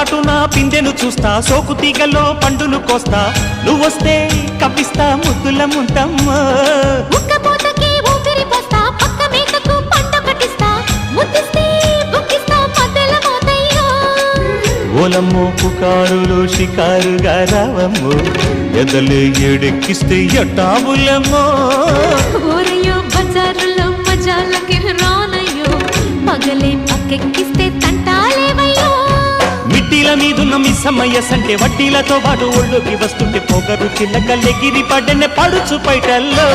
చాటున పిందెను చూస్తా, సోకు తీగల్లో పండును కోస్తా, నువ్వొస్తే కప్పిస్తా ముద్దుల ముంతమ్మ. ఉక్కపోతకి ఊపిరి పోస్తా, పక్క మేకకు పంట కట్టిస్తా, ముద్దిస్తే బుక్కిస్తా మధ్యల మోతయ్యో. ఓలమ్మో పుకారులు షికారుగా రావమ్మో, ఎదలే ఏడెక్కిస్తే ఎట్టాబులమ్మో. ఊరయ్యో బజారులో మజాలకి రానయ్యో, పగలే పక్కెక్కిస్తే తంటాలేవయ్యో. మిట్టిల మీదున్న మిస్సమ్మయ్య సంటే వడ్డీలతో పాటు ఒళ్ళోకి వస్తుంటే పొగరు చిల్లకల్లెగిరి పడ్డనే పడుచు పైటల్లో.